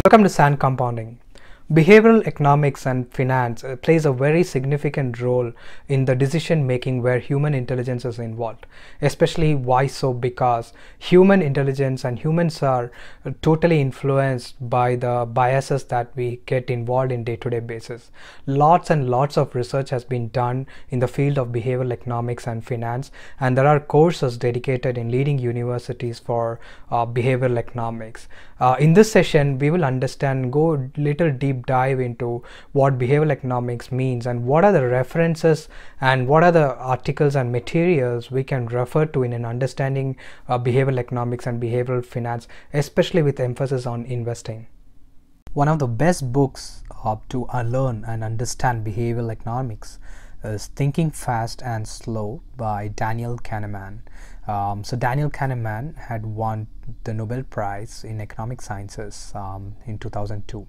Welcome to Sand Compounding. Behavioral economics and finance plays a very significant role in the decision making where human intelligence is involved. Especially why so? Because human intelligence and humans are totally influenced by the biases that we get involved in day-to-day basis. Lots and lots of research has been done in the field of behavioral economics and finance, and there are courses dedicated in leading universities for behavioral economics. In this session, we will understand, go little deep dive into what behavioral economics means and what are the references and what are the articles and materials we can refer to in an understanding behavioral economics and behavioral finance, especially with emphasis on investing. One of the best books to learn and understand behavioral economics is Thinking Fast and Slow by Daniel Kahneman. So Daniel Kahneman had won the Nobel Prize in Economic Sciences in 2002.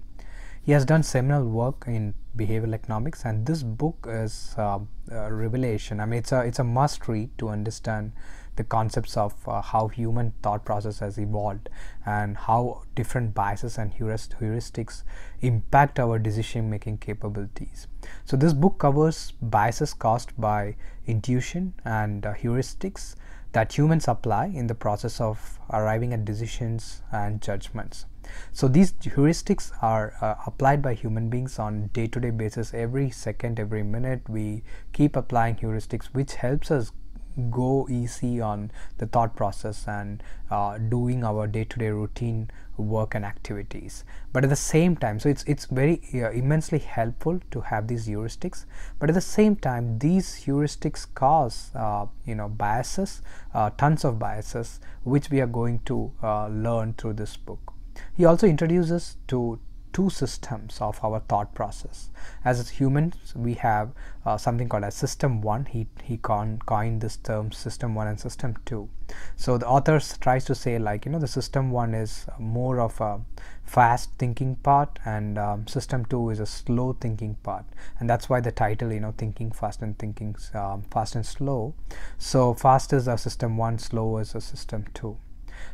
He has done seminal work in behavioral economics, and this book is a revelation. I mean, it's a must read to understand the concepts of how human thought process has evolved and how different biases and heuristics impact our decision making capabilities. So this book covers biases caused by intuition and heuristics that humans apply in the process of arriving at decisions and judgments. So these heuristics are applied by human beings on day-to-day basis. Every second, every minute, we keep applying heuristics, which helps us go easy on the thought process and doing our day-to-day routine work and activities. But at the same time, so it's very immensely helpful to have these heuristics, but at the same time these heuristics cause biases, tons of biases, which we are going to learn through this book. He also introduces to two systems of our thought process. As humans, we have something called as System 1. He coined this term System 1 and System 2. So the author tries to say, like, the System 1 is more of a fast thinking part, and System 2 is a slow thinking part, and that's why the title, Thinking Fast and Thinking Fast and Slow. So fast is a System 1, slow is a System 2.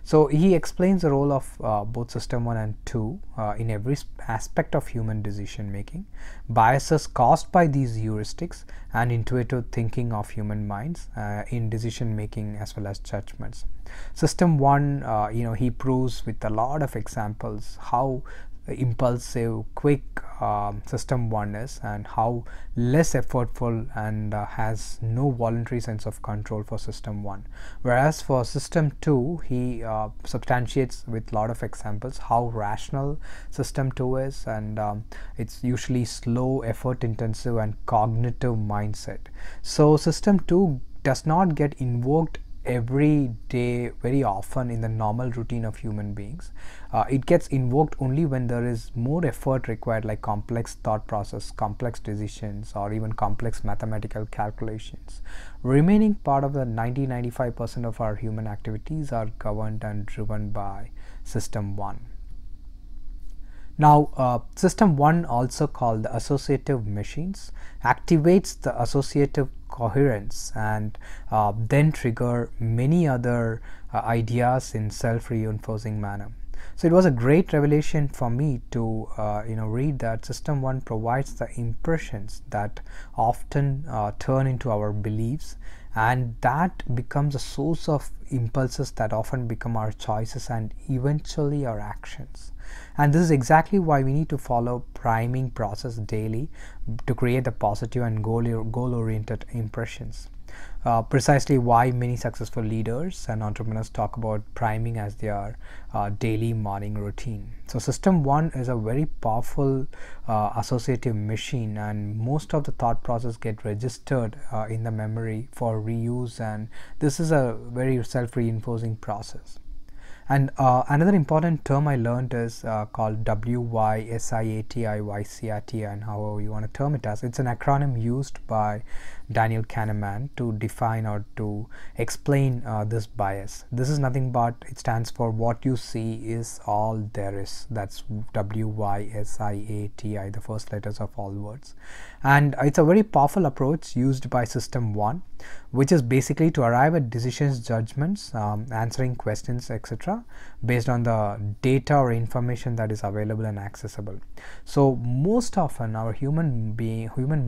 So he explains the role of both System 1 and 2 in every aspect of human decision making, biases caused by these heuristics, and intuitive thinking of human minds in decision making as well as judgments. System 1, he proves with a lot of examples how impulsive, quick System 1 is, and how less effortful and has no voluntary sense of control for System 1. Whereas for System 2, he substantiates with a lot of examples how rational System 2 is, and it's usually slow, effort intensive, and cognitive mindset. So System 2 does not get invoked every day very often in the normal routine of human beings. It gets invoked only when there is more effort required, like complex thought process, complex decisions, or even complex mathematical calculations. Remaining part of the 90-95% of our human activities are governed and driven by System 1. Now, System 1, also called the associative machines, activates the associative coherence and then trigger many other ideas in self-reinforcing manner. So it was a great revelation for me to read that System 1 provides the impressions that often turn into our beliefs, and that becomes a source of impulses that often become our choices and eventually our actions. And this is exactly why we need to follow priming process daily to create the positive and goal-oriented impressions. Precisely why many successful leaders and entrepreneurs talk about priming as their daily morning routine. So System 1 is a very powerful associative machine, and most of the thought process get registered in the memory for reuse, and this is a very self-reinforcing process. And another important term I learned is called WYSIATIYCRT, and however you want to term it as. It's an acronym used by Daniel Kahneman to define or to explain this bias. This is nothing but, it stands for what you see is all there is. That's WYSIATI, the first letters of all words. And it's a very powerful approach used by System 1, which is basically to arrive at decisions, judgments, answering questions, etc., based on the data or information that is available and accessible. So most often our human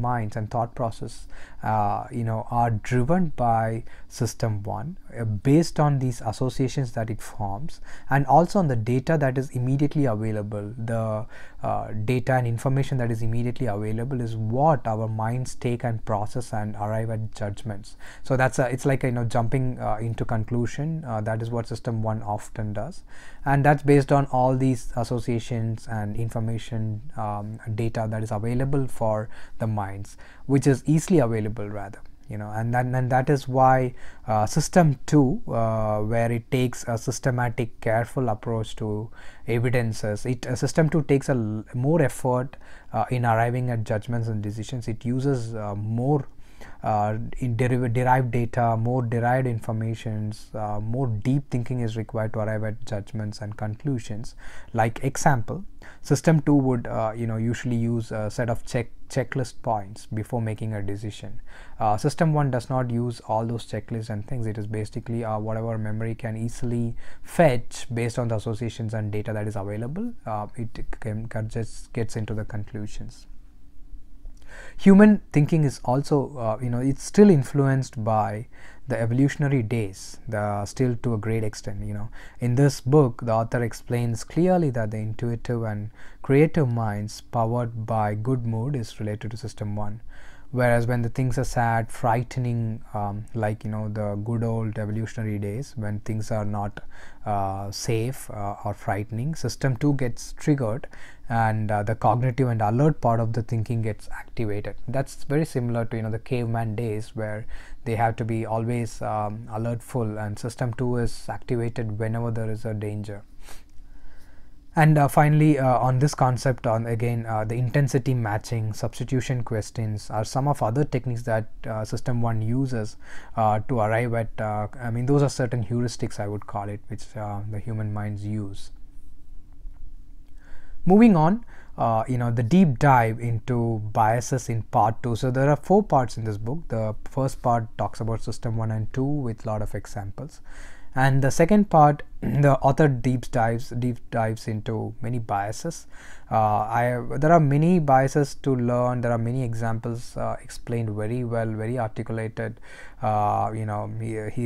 minds and thought process are driven by System 1 based on these associations that it forms, and also on the data that is immediately available. The data and information that is immediately available is what our minds take and process and arrive at judgments. So it's like jumping into conclusion. That is what System 1 often does, and that's based on all these associations and information, data that is available for the minds, which is easily available rather. And that is why System 2, where it takes a systematic, careful approach to evidences, System 2 takes a more effort in arriving at judgments and decisions. It uses more derived data, more derived informations, more deep thinking is required to arrive at judgments and conclusions. Like example, System 2 would usually use a set of checklist points before making a decision. System 1 does not use all those checklists and things. It is basically whatever memory can easily fetch based on the associations and data that is available. It just gets into the conclusions. Human thinking is also, it's still influenced by the evolutionary days, still to a great extent. In this book, the author explains clearly that the intuitive and creative minds powered by good mood is related to System 1. Whereas when the things are sad, frightening, like the good old evolutionary days, when things are not safe or frightening, System 2 gets triggered, and the cognitive and alert part of the thinking gets activated. That's very similar to the caveman days, where they have to be always alertful, and System 2 is activated whenever there is a danger. And finally, on this concept, the intensity matching, substitution questions are some of other techniques that System 1 uses to arrive at, those are certain heuristics, I would call it, which the human minds use. Moving on, the deep dive into biases in part 2. So there are 4 parts in this book. The first part talks about System 1 and 2 with a lot of examples. And the second part, the author deep dives into many biases. There are many biases to learn. There are many examples explained very well, very articulated. He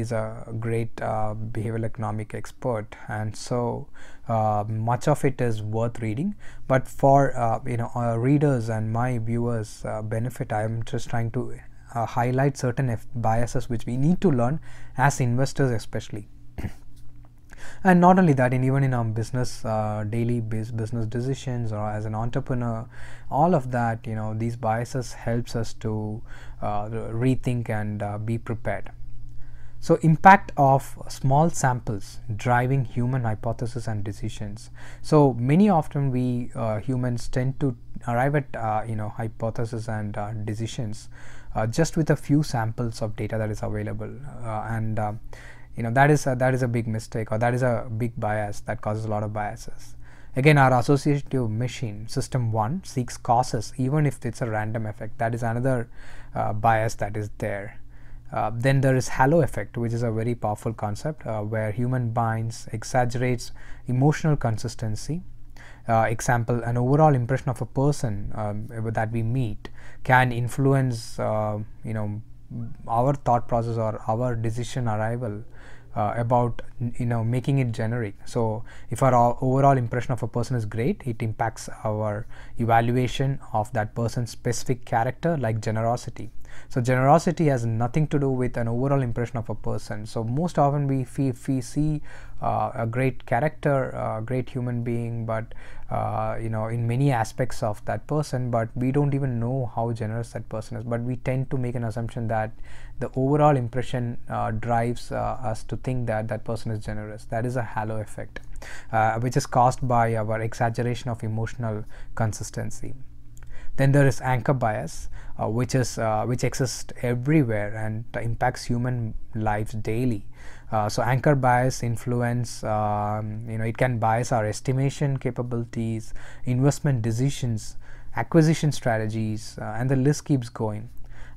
is a great behavioral economic expert, and so much of it is worth reading. But for our readers and my viewers' benefit, I am just trying to highlight certain biases which we need to learn as investors, especially. And not only that, even in our business, daily business decisions, or as an entrepreneur, all of that, these biases helps us to rethink and be prepared. So impact of small samples driving human hypothesis and decisions. So many often we humans tend to arrive at hypothesis and decisions just with a few samples of data that is available, and that is a big mistake, or that is a big bias that causes a lot of biases. Again, our associative machine, System 1, seeks causes even if it's a random effect. That is another bias that is there. Then there is halo effect, which is a very powerful concept, where human minds exaggerates emotional consistency. Example, an overall impression of a person that we meet can influence our thought process or our decision arrival about making it generic. So if our overall impression of a person is great, it impacts our evaluation of that person's specific character, like generosity. So generosity has nothing to do with an overall impression of a person. So most often we see a great character, a great human being, but in many aspects of that person, but we don't even know how generous that person is. But we tend to make an assumption that the overall impression drives us to think that that person is generous. That is a halo effect, which is caused by our exaggeration of emotional consistency. Then there is anchor bias, which exists everywhere and impacts human lives daily. So anchor bias influence, it can bias our estimation capabilities, investment decisions, acquisition strategies, and the list keeps going.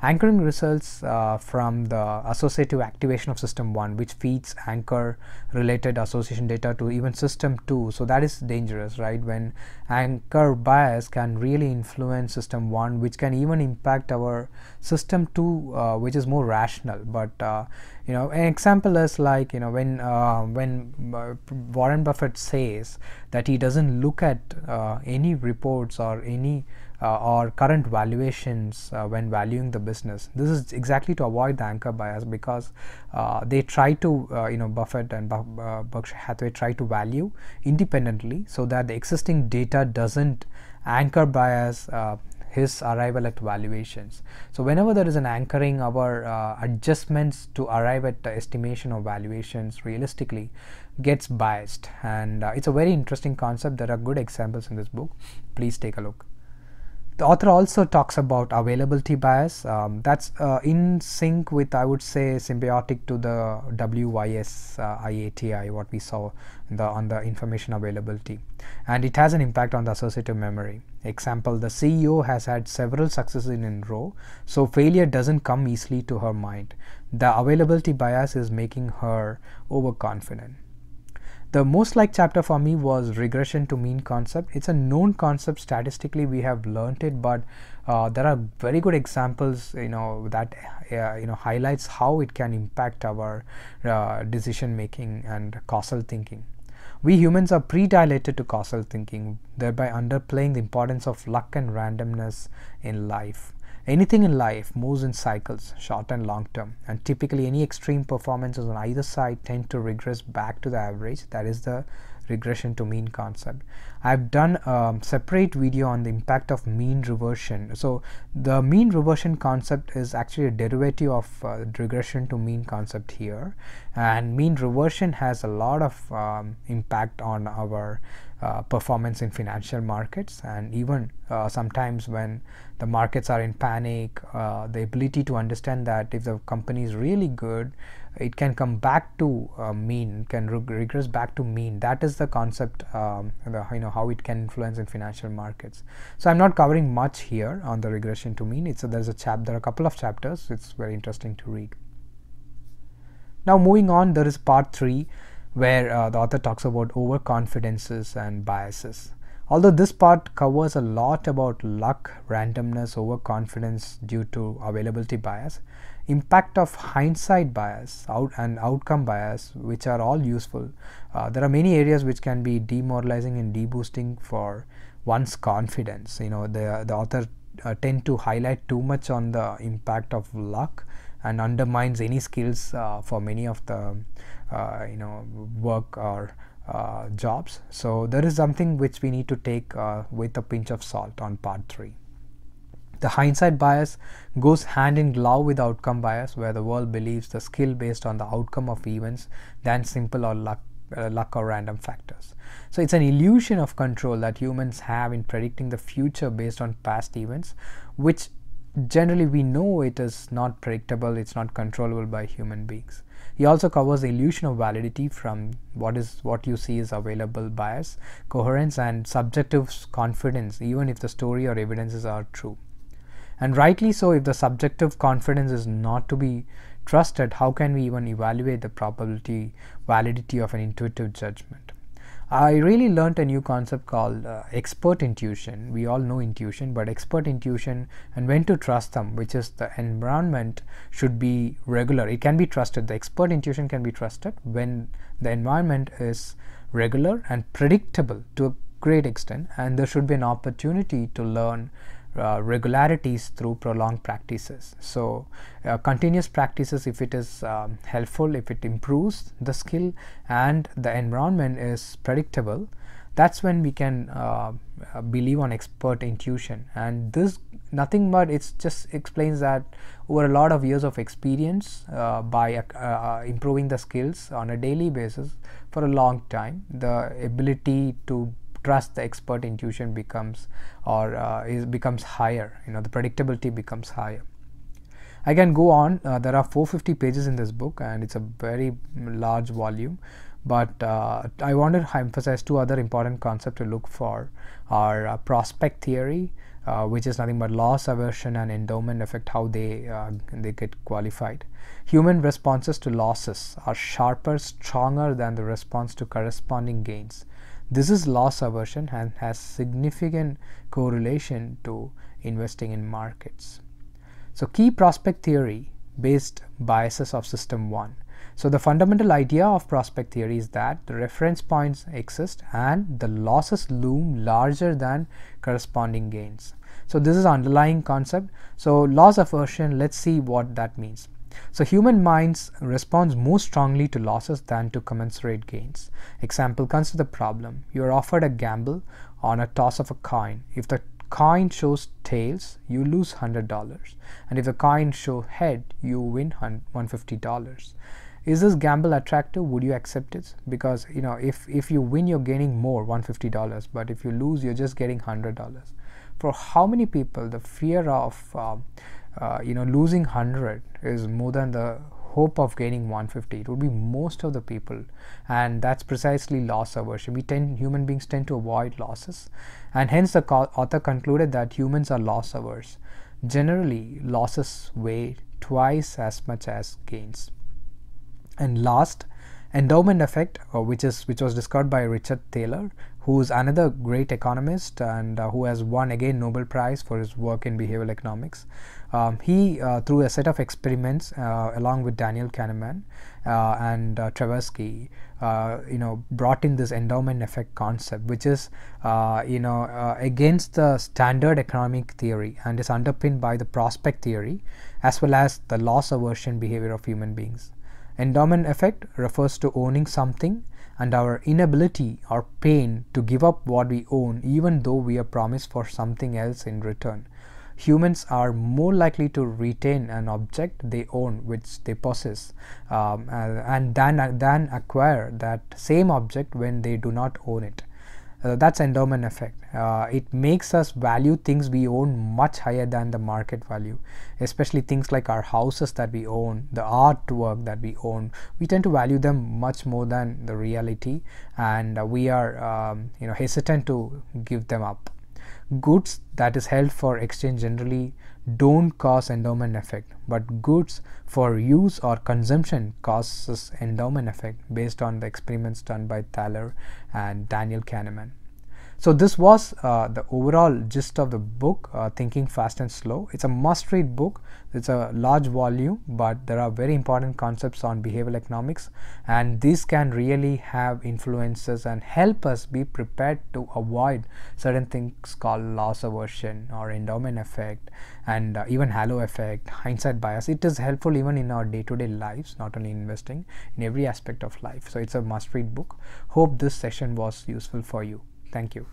Anchoring results from the associative activation of system 1, which feeds anchor related association data to even system 2. So that is dangerous, right? When anchor bias can really influence system 1, which can even impact our system 2, which is more rational. But an example is like, when Warren Buffett says that he doesn't look at any reports or any or current valuations when valuing the business. This is exactly to avoid the anchor bias, because they try to Buffett and Berkshire Hathaway try to value independently, so that the existing data doesn't anchor bias his arrival at valuations. So whenever there is an anchoring, our adjustments to arrive at the estimation of valuations realistically gets biased, and it's a very interesting concept. There are good examples in this book. Please take a look. The author also talks about availability bias. That's in sync with, I would say, symbiotic to the WYS-IATI, what we saw on the information availability. And it has an impact on the associative memory. Example, the CEO has had several successes in a row, so failure doesn't come easily to her mind. The availability bias is making her overconfident. The most liked chapter for me was regression to mean concept. It's a known concept statistically, we have learnt it, but there are very good examples that highlights how it can impact our decision making and causal thinking. We humans are predilated to causal thinking, thereby underplaying the importance of luck and randomness in life. Anything in life moves in cycles, short and long term, and typically any extreme performances on either side tend to regress back to the average. That is the regression to mean concept. I've done a separate video on the impact of mean reversion. So the mean reversion concept is actually a derivative of regression to mean concept here, and mean reversion has a lot of impact on our performance in financial markets, and even sometimes when the markets are in panic, the ability to understand that if the company is really good, it can come back to mean, can regress back to mean. That is the concept, how it can influence in financial markets. So I'm not covering much here on the regression to mean. There are a couple of chapters. It's very interesting to read. Now moving on, there is part 3, where the author talks about overconfidences and biases. Although this part covers a lot about luck, randomness, overconfidence due to availability bias, impact of hindsight bias and outcome bias, which are all useful. There are many areas which can be demoralizing and deboosting for one's confidence. The author tend to highlight too much on the impact of luck and undermines any skills for many of the work or jobs. So there is something which we need to take with a pinch of salt on part 3. The hindsight bias goes hand in glove with outcome bias, where the world believes the skill based on the outcome of events than simple or luck or random factors. So it's an illusion of control that humans have in predicting the future based on past events, which generally we know it is not predictable, it's not controllable by human beings. He also covers the illusion of validity from what you see is available bias, coherence, and subjective confidence, even if the story or evidences are true. And rightly so, if the subjective confidence is not to be trusted, how can we even evaluate the validity of an intuitive judgment? I really learned a new concept called expert intuition. We all know intuition, but expert intuition and when to trust them, which is the environment should be regular. It can be trusted. The expert intuition can be trusted when the environment is regular and predictable to a great extent, and there should be an opportunity to learn regularities through prolonged practices. So continuous practices, if it is helpful, if it improves the skill and the environment is predictable, that's when we can believe on expert intuition. And this nothing but it just explains that over a lot of years of experience, by improving the skills on a daily basis for a long time, the ability to trust the expert intuition becomes higher. The predictability becomes higher. I can go on. There are 450 pages in this book, and it's a very large volume, but I wanted to emphasize 2 other important concepts to look for are prospect theory which is nothing but loss aversion and endowment effect, how they get qualified. Human responses to losses are sharper, stronger than the response to corresponding gains. This is loss aversion and has significant correlation to investing in markets. So key prospect theory based biases of system 1. So the fundamental idea of prospect theory is that the reference points exist and the losses loom larger than corresponding gains. So this is underlying concept. So loss aversion, let's see what that means. So human minds responds more strongly to losses than to commensurate gains. Example, consider the problem. You are offered a gamble on a toss of a coin. If the coin shows tails, you lose $100, and if the coin shows head, you win $150. Is this gamble attractive? Would you accept it? Because if you win, you're gaining more, $150, but if you lose, you're just getting $100. For how many people the fear of losing 100 is more than the hope of gaining 150? It would be most of the people, and that's precisely loss aversion. Human beings tend to avoid losses, and hence the author concluded that humans are loss averse. Generally, losses weigh twice as much as gains. And last, endowment effect, which was discovered by Richard Thaler, who is another great economist and who has won again Nobel Prize for his work in behavioral economics. He through a set of experiments along with Daniel Kahneman and Tversky, brought in this endowment effect concept, which is against the standard economic theory and is underpinned by the prospect theory as well as the loss aversion behavior of human beings. Endowment effect refers to owning something and our inability or pain to give up what we own even though we are promised for something else in return. Humans are more likely to retain an object they own, which they possess, and than acquire that same object when they do not own it. That's endowment effect. It makes us value things we own much higher than the market value, especially things like our houses that we own, the artwork that we own. We tend to value them much more than the reality, and we are hesitant to give them up. Goods that is held for exchange generally don't cause endowment effect, but goods for use or consumption causes endowment effect based on the experiments done by Thaler and Daniel Kahneman. So this was the overall gist of the book, Thinking Fast and Slow. It's a must-read book. It's a large volume, but there are very important concepts on behavioral economics, and these can really have influences and help us be prepared to avoid certain things called loss aversion or endowment effect and even halo effect, hindsight bias. It is helpful even in our day-to-day lives, not only investing, in every aspect of life. So it's a must-read book. Hope this session was useful for you. Thank you.